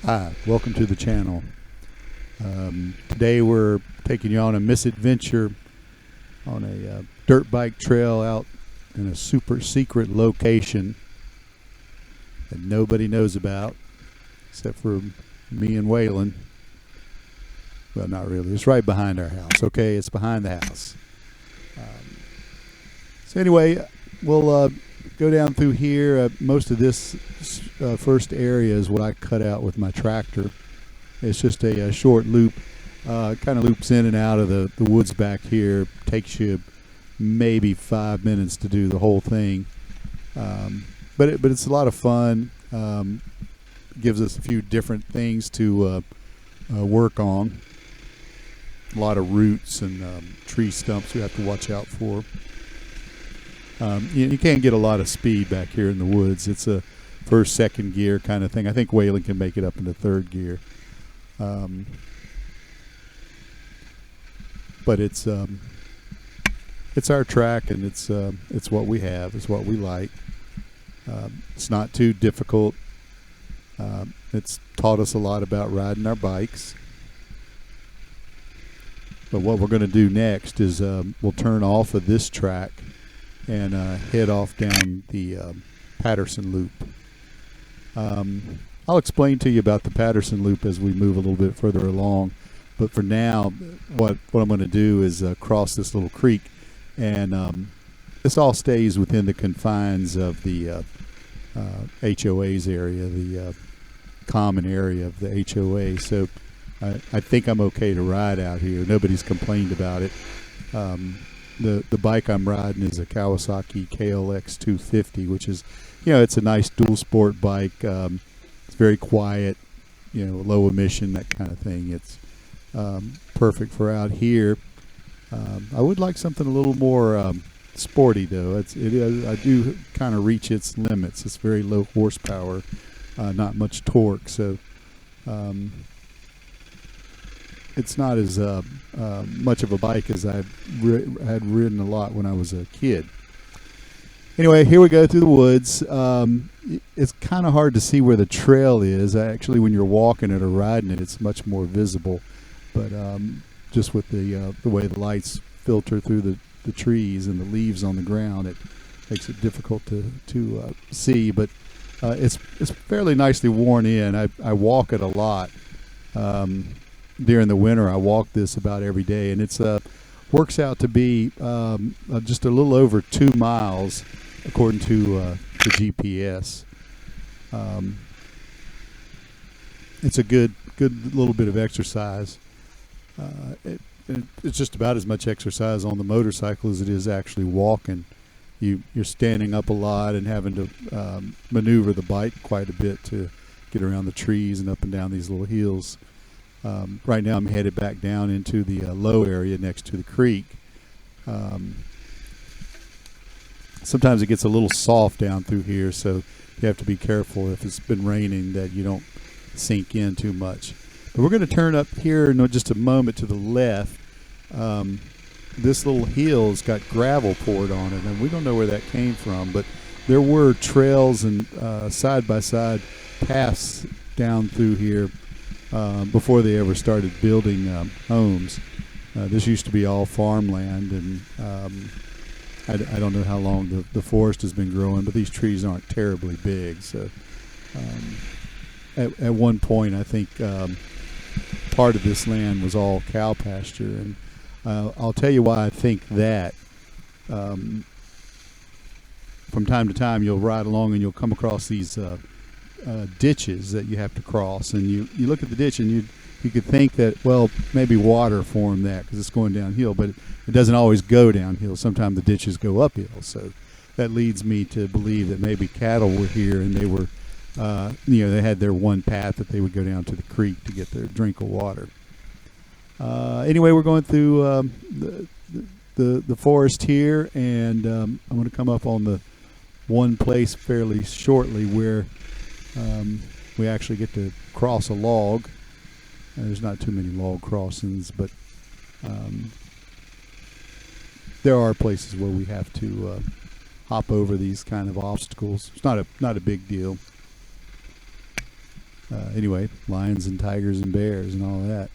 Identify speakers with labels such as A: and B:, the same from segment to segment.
A: Hi, welcome to the channel. Today we're taking you on a misadventure on a dirt bike trail out in a super secret location that nobody knows about except for me and Waylon. Well, not really. It's right behind our house. Okay, it's behind the house. So anyway, we'll go down through here. Most of this first area is what I cut out with my tractor. It's just a short loop. Kind of loops in and out of the woods back here. Takes you maybe 5 minutes to do the whole thing. But it's a lot of fun. Gives us a few different things to work on. A lot of roots and tree stumps we have to watch out for. You can't get a lot of speed back here in the woods. It's a first, second gear kind of thing. I think Waylon can make it up into third gear. But it's our track, and it's what we have. It's what we like. It's not too difficult. It's taught us a lot about riding our bikes. But what we're going to do next is we'll turn off of this track and head off down the Paterson Loop. I'll explain to you about the Paterson Loop as we move a little bit further along. But for now, what I'm going to do is cross this little creek, and this all stays within the confines of the HOA's area, the common area of the HOA. So I think I'm okay to ride out here. Nobody's complained about it. The bike I'm riding is a Kawasaki KLX 250, which is, it's a nice dual sport bike. It's very quiet, low emission, that kind of thing. It's perfect for out here. I would like something a little more sporty, though. I do kind of reach its limits. It's very low horsepower, not much torque, so it's not as much of a bike as I had ridden a lot when I was a kid. Anyway, here we go through the woods. It's kind of hard to see where the trail is. Actually, when you're walking it or riding it, it's much more visible. But just with the way the lights filter through the trees and the leaves on the ground, it makes it difficult to see. But it's fairly nicely worn in. I walk it a lot. During the winter, I walk this about every day, and it's works out to be just a little over 2 miles, according to the GPS. It's a good little bit of exercise. It's just about as much exercise on the motorcycle as it is actually walking. You're standing up a lot and having to maneuver the bike quite a bit to get around the trees and up and down these little hills. Right now I'm headed back down into the low area next to the creek. Sometimes it gets a little soft down through here, so you have to be careful if it's been raining that you don't sink in too much. But we're going to turn up here in just a moment to the left. This little hill's got gravel poured on it, and we don't know where that came from, but there were trails and side-by-side paths down through here before they ever started building homes. This used to be all farmland, and I don't know how long the forest has been growing, but these trees aren't terribly big. So at one point, I think part of this land was all cow pasture, and I'll tell you why I think that. From time to time, you'll ride along and you'll come across these ditches that you have to cross, and you look at the ditch and you could think that, well, maybe water formed that because it's going downhill, but it doesn't always go downhill. Sometimes the ditches go uphill, so that leads me to believe that maybe cattle were here and they were they had their one path that they would go down to the creek to get their drink of water. Anyway, we're going through the forest here, and I'm going to come up on the one place fairly shortly where we actually get to cross a log. There's not too many log crossings, but there are places where we have to hop over these kind of obstacles. It's not a big deal. Anyway, lions and tigers and bears and all that.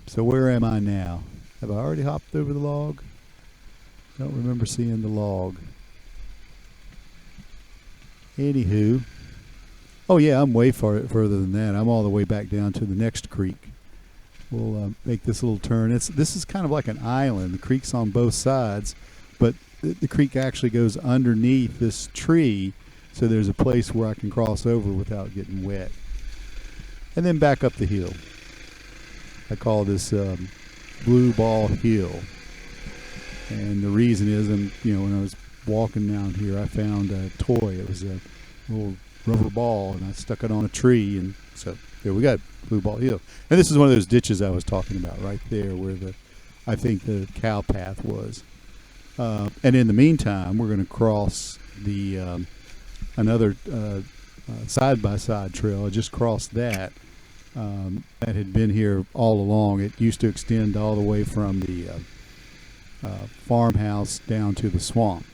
A: So where am I now? Have I already hopped over the log? Don't remember seeing the log. Anywho, oh yeah, I'm way further than that. I'm all the way back down to the next creek. We'll make this little turn. This is kind of like an island. The creek's on both sides, but the creek actually goes underneath this tree, so there's a place where I can cross over without getting wet. And then back up the hill. I call this Blue Ball Hill. And the reason is, when I was walking down here, I found a toy. It was a little rubber ball, and I stuck it on a tree, and so there we got Blue Ball Hill. And this is one of those ditches I was talking about right there where I think the cow path was. And in the meantime, we're going to cross the another side-by-side trail. I just crossed that. That had been here all along. It used to extend all the way from the farmhouse down to the swamp.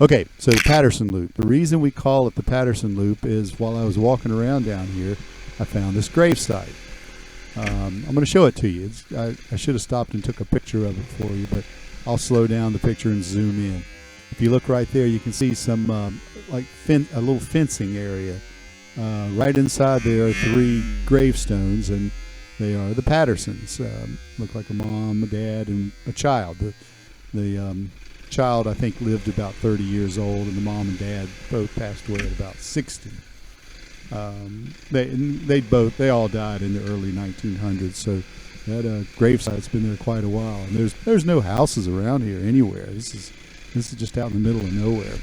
A: Okay, so the Paterson Loop. The reason we call it the Paterson Loop is while I was walking around down here, I found this gravesite. I'm going to show it to you. I should have stopped and took a picture of it for you, but I'll slow down the picture and zoom in. If you look right there, you can see some a little fencing area. Right inside there are 3 gravestones, and they are the Patersons. Look like a mom, a dad, and a child. The child, I think, lived about 30 years old, and the mom and dad both passed away at about 60. They all died in the early 1900s, so that gravesite's been there quite a while. And there's no houses around here anywhere. This is just out in the middle of nowhere.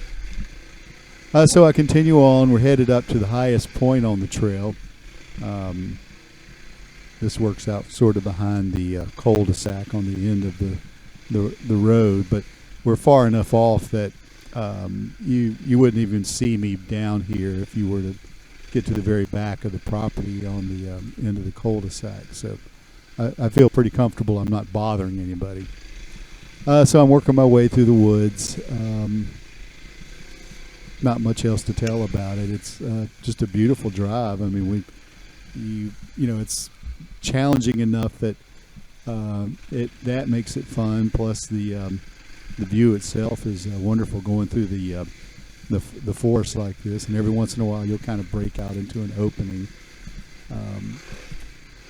A: So I continue on. We're headed up to the highest point on the trail. This works out sort of behind the cul-de-sac on the end of the road, but we're far enough off that you wouldn't even see me down here if you were to get to the very back of the property on the end of the cul-de-sac. So I feel pretty comfortable. I'm not bothering anybody. So I'm working my way through the woods. Not much else to tell about it. It's just a beautiful drive. I mean, it's challenging enough that that makes it fun. Plus the view itself is wonderful going through the forest like this, and every once in a while you'll kind of break out into an opening.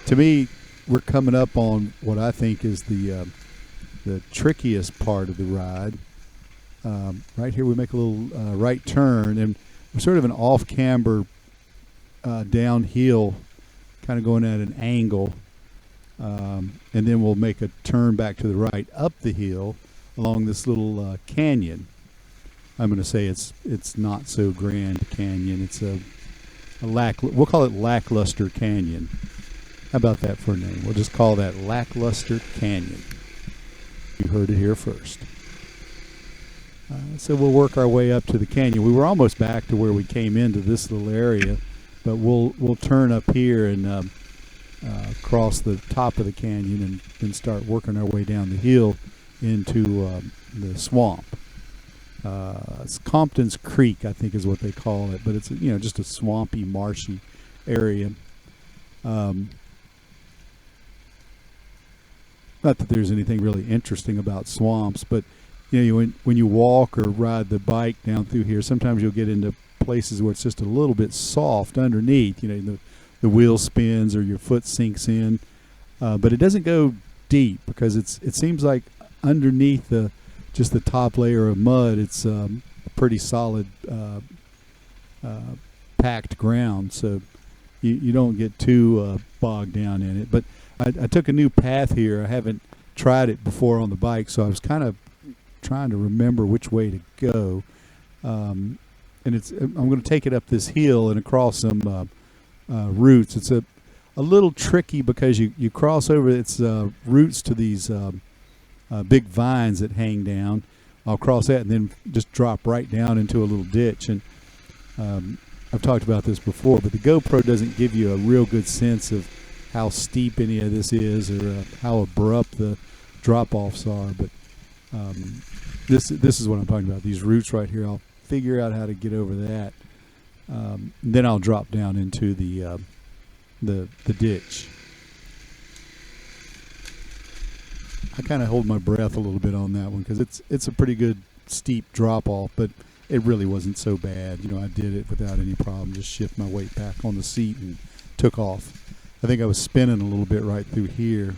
A: To me, we're coming up on what I think is the trickiest part of the ride. Right here we make a little right turn, and we're sort of an off-camber downhill, kind of going at an angle, and then we'll make a turn back to the right up the hill along this little canyon. I'm going to say it's not so grand canyon. It's we'll call it Lackluster Canyon. How about that for a name? We'll just call that Lackluster Canyon. You heard it here first. So we'll work our way up to the canyon. We were almost back to where we came into this little area, but we'll turn up here and cross the top of the canyon and then start working our way down the hill into the swamp. It's Compton's Creek, I think, is what they call it, but it's just a swampy, marshy area. Not that there's anything really interesting about swamps, but when you walk or ride the bike down through here, sometimes you'll get into places where it's just a little bit soft underneath. The wheel spins or your foot sinks in, but it doesn't go deep because it seems like underneath just the top layer of mud, it's pretty solid packed ground, so you don't get too bogged down in it. But I took a new path here. I haven't tried it before on the bike, so I was kind of trying to remember which way to go. And I'm going to take it up this hill and across some roots. It's a little tricky because you cross over its roots to these big vines that hang down. I'll cross that and then just drop right down into a little ditch. And I've talked about this before, but the GoPro doesn't give you a real good sense of how steep any of this is or how abrupt the drop-offs are. But this is what I'm talking about. These roots right here, I'll figure out how to get over that Then I'll drop down into the ditch. I kind of hold my breath a little bit on that one because it's a pretty good steep drop off, but it really wasn't so bad. You know, I did it without any problem. Just shift my weight back on the seat and took off. I think I was spinning a little bit right through here,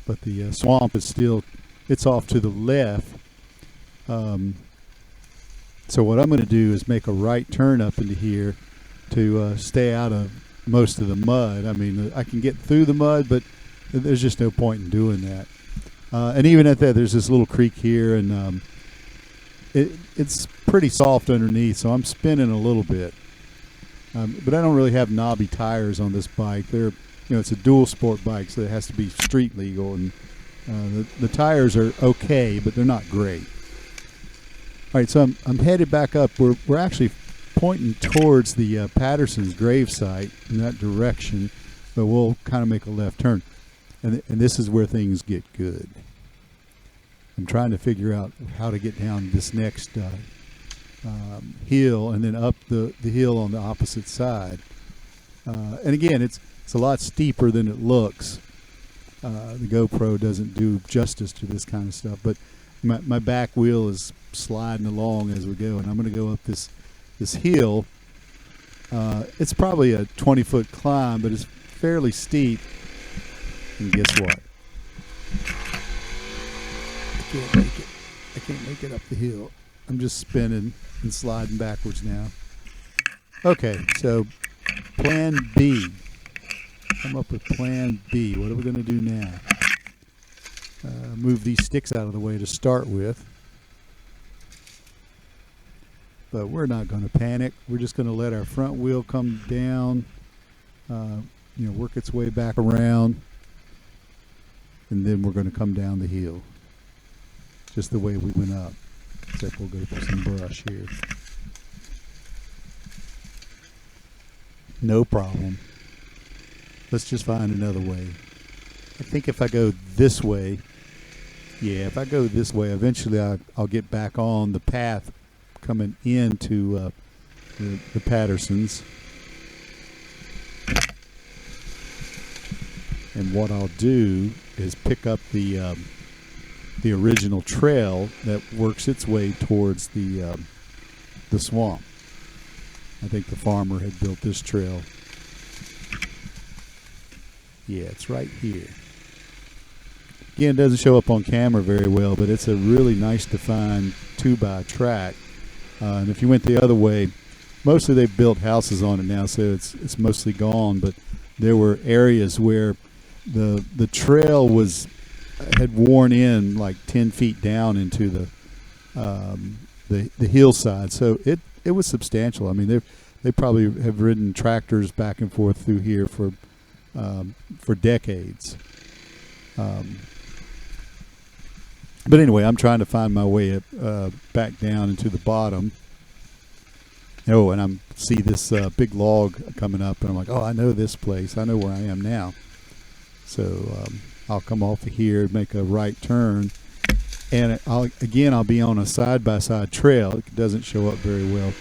A: but the swamp is still, it's off to the left. So what I'm going to do is make a right turn up into here to stay out of most of the mud. I mean, I can get through the mud, but there's just no point in doing that. And even at that, there's this little creek here, and it's pretty soft underneath, so I'm spinning a little bit. But I don't really have knobby tires on this bike. They're, it's a dual sport bike, so it has to be street legal, and the tires are okay, but they're not great. All right, so I'm headed back up. We're actually pointing towards the Paterson's grave site in that direction, but we'll kind of make a left turn, and this is where things get good. I'm trying to figure out how to get down this next hill and then up the hill on the opposite side. And again, it's a lot steeper than it looks. The GoPro doesn't do justice to this kind of stuff, but my back wheel is sliding along as we go, and I'm going to go up this hill. It's probably a 20-foot climb, but it's fairly steep. And guess what? I can't make it up the hill. I'm just spinning and sliding backwards now. Okay, so plan B. Come up with plan B. What are we going to do now? Move these sticks out of the way to start with. But we're not going to panic. We're just going to let our front wheel come down, work its way back around, and then we're going to come down the hill. Just the way we went up. Except we'll go for some brush here. No problem. Let's just find another way. I think if I go this way, if I go this way, eventually I'll get back on the path coming into the Patersons. And what I'll do is pick up the original trail that works its way towards the swamp. I think the farmer had built this trail. Yeah, it's right here. Again, it doesn't show up on camera very well, but it's a really nice defined 2x track. And if you went the other way, mostly they've built houses on it now, so it's mostly gone. But there were areas where the trail had worn in like 10 feet down into the hillside, so it was substantial. I mean, they probably have ridden tractors back and forth through here for decades. But anyway, I'm trying to find my way up, back down into the bottom. Oh, and I see this big log coming up, and I'm like, oh, I know this place. I know where I am now. So I'll come off of here, make a right turn, and I'll be on a side-by-side trail. It doesn't show up very well.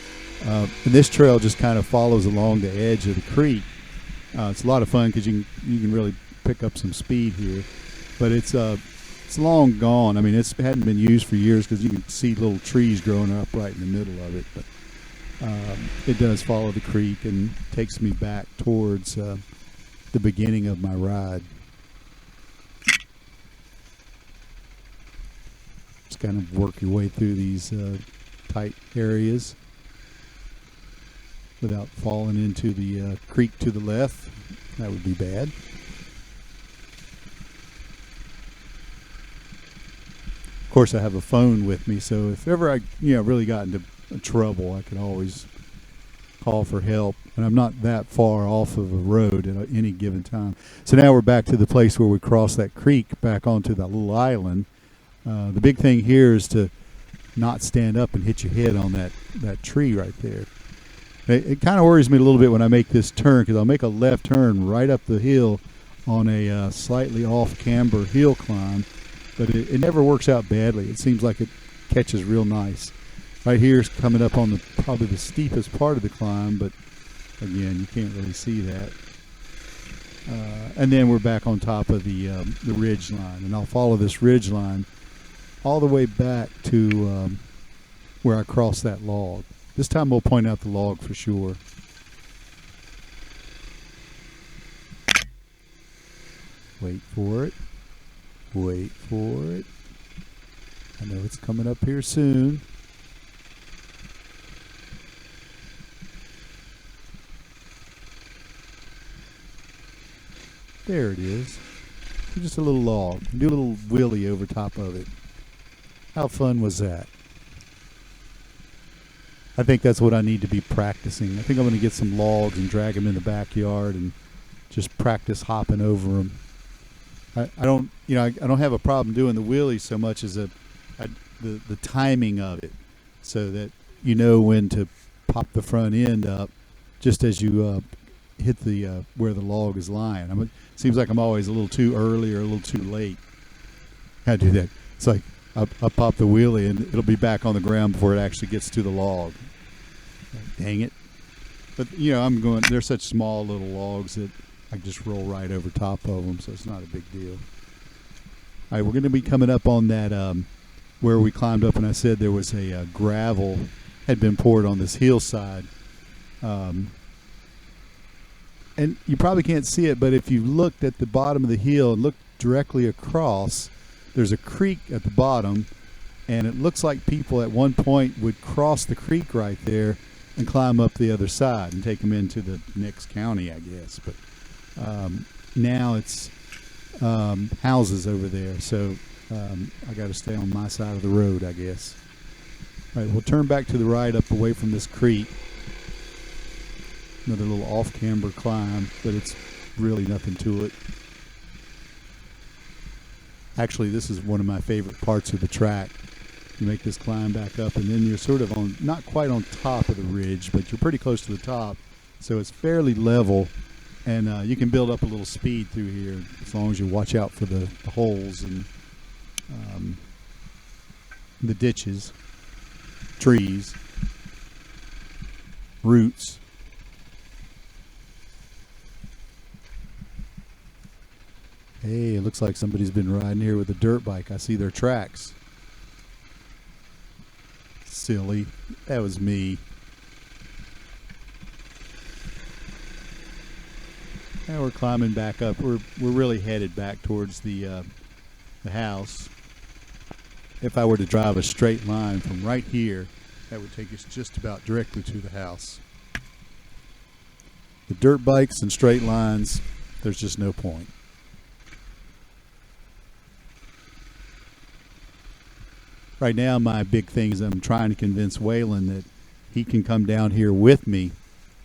A: And this trail just kind of follows along the edge of the creek. It's a lot of fun because you can really pick up some speed here. But it's long gone. I mean, it hadn't been used for years because you can see little trees growing up right in the middle of it. But it does follow the creek and takes me back towards the beginning of my ride. Just kind of work your way through these tight areas without falling into the creek to the left. That would be bad. Of course, I have a phone with me, so if ever I really got into trouble, I could always call for help. And I'm not that far off of a road at any given time. So now we're back to the place where we cross that creek back onto that little island. The big thing here is to not stand up and hit your head on that tree right there. It kind of worries me a little bit when I make this turn, because I'll make a left turn right up the hill on a slightly off camber hill climb, but it never works out badly. It seems like it catches real nice. Right here is coming up on the probably the steepest part of the climb, but again, you can't really see that. And then we're back on top of the ridge line, and I'll follow this ridge line all the way back to where I crossed that log. This time we'll point out the log for sure. Wait for it. Wait for it. I know it's coming up here soon. There it is. Just a little log. Do a little wheelie over top of it. How fun was that? I think that's what I need to be practicing. I think I'm going to get some logs and drag them in the backyard and just practice hopping over them. I don't have a problem doing the wheelie so much as the timing of it, so that you know when to pop the front end up just as you hit the where the log is lying. It seems like I'm always a little too early or a little too late. I do that. It's like I pop the wheelie and it'll be back on the ground before it actually gets to the log. Dang it. But they're such small little logs that I just roll right over top of them, so it's not a big deal. All right, we're going to be coming up on that where we climbed up, and I said there was a gravel had been poured on this hillside. And you probably can't see it, but if you looked at the bottom of the hill and looked directly across, there's a creek at the bottom, and it looks like people at one point would cross the creek right there and climb up the other side and take them into the next county, I guess. But now it's houses over there, so I got to stay on my side of the road, I guess. All right, we'll turn back to the right up away from this creek. Another little off-camber climb, but it's really nothing to it. Actually, this is one of my favorite parts of the track. You make this climb back up, and then you're sort of on, not quite on top of the ridge, but you're pretty close to the top, so it's fairly level, and you can build up a little speed through here as long as you watch out for the holes and the ditches, trees, roots. Hey, it looks like somebody's been riding here with a dirt bike. I see their tracks. Silly. That was me. Now we're climbing back up. We're really headed back towards the house. If I were to drive a straight line from right here, that would take us just about directly to the house. The dirt bikes and straight lines, there's just no point. Right now, my big thing is I'm trying to convince Waylon that he can come down here with me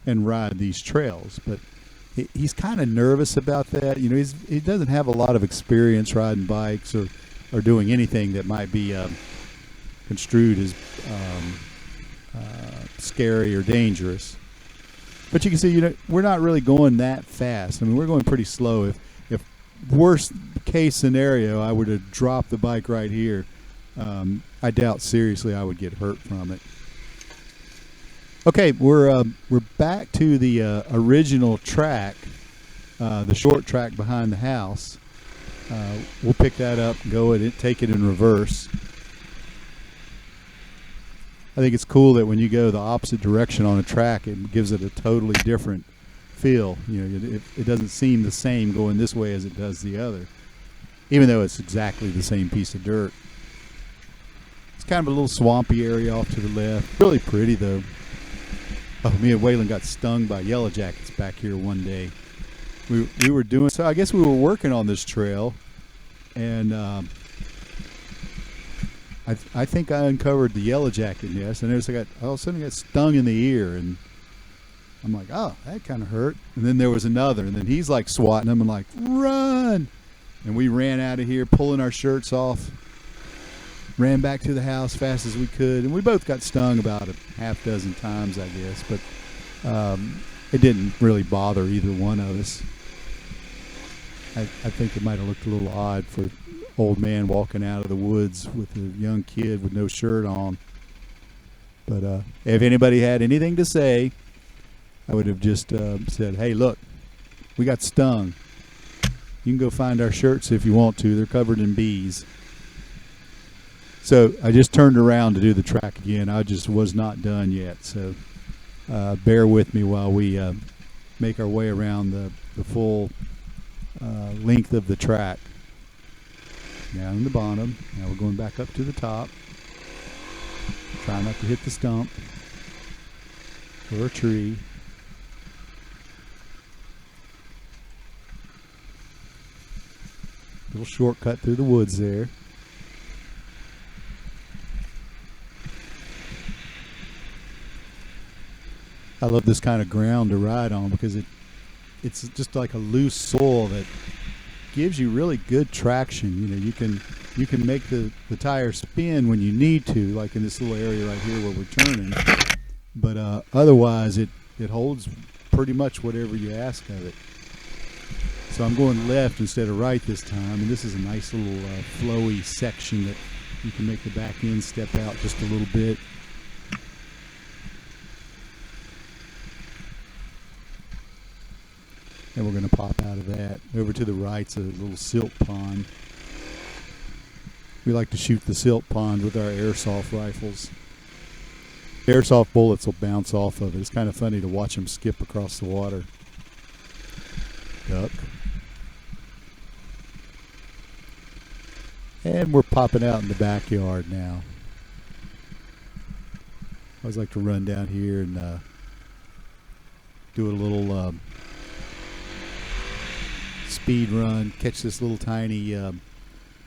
A: and ride these trails. But he's kind of nervous about that. He doesn't have a lot of experience riding bikes or doing anything that might be construed as scary or dangerous. But you can see, we're not really going that fast. I mean, we're going pretty slow. If worst case scenario, I were to drop the bike right here, I doubt seriously I would get hurt from it. Okay, we're back to the original track, the short track behind the house. We'll pick that up, go at it, take it in reverse. I think it's cool that when you go the opposite direction on a track, it gives it a totally different feel. It doesn't seem the same going this way as it does the other, even though it's exactly the same piece of dirt. It's kind of a little swampy area off to the left. Really pretty, though. Oh, me and Waylon got stung by yellow jackets back here one day. We were doing, so I guess we were working on this trail, and I think I uncovered the yellow jacket nest, and all of a sudden I got stung in the ear, and I'm like, oh, that kind of hurt. And then there was another, and then he's like swatting them and like, run! And we ran out of here, pulling our shirts off, ran back to the house fast as we could, and we both got stung about a half dozen times, I guess, but it didn't really bother either one of us. I think it might have looked a little odd for an old man walking out of the woods with a young kid with no shirt on. But if anybody had anything to say, I would have just said, hey, look, we got stung. You can go find our shirts if you want to. They're covered in bees. So I just turned around to do the track again. I just was not done yet. So bear with me while we make our way around the full length of the track. Down in the bottom. Now we're going back up to the top. Try not to hit the stump or a tree. Little shortcut through the woods there. I love this kind of ground to ride on because it's just like a loose soil that gives you really good traction. You know, you can make the tire spin when you need to, like in this little area right here where we're turning. But otherwise, it holds pretty much whatever you ask of it. So I'm going left instead of right this time, and this is a nice little flowy section that you can make the back end step out just a little bit. And we're going to pop out of that. Over to the right's a little silt pond. We like to shoot the silt pond with our airsoft rifles. The airsoft bullets will bounce off of it. It's kind of funny to watch them skip across the water. Duck. And we're popping out in the backyard now. I always like to run down here and do a little speed run, catch this little tiny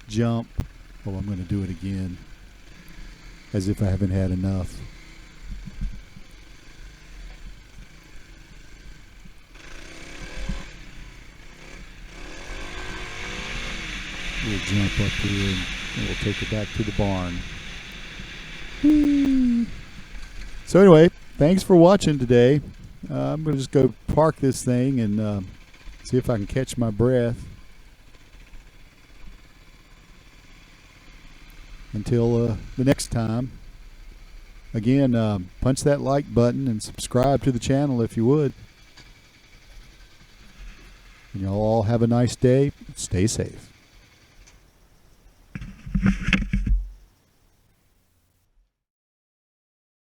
A: jump. Oh, I'm going to do it again, as if I haven't had enough. We'll jump up here and we'll take it back to the barn. Whee! So anyway, thanks for watching today. I'm going to just go park this thing and see if I can catch my breath. Until the next time. Again, punch that like button and subscribe to the channel if you would. And y'all all have a nice day. Stay safe.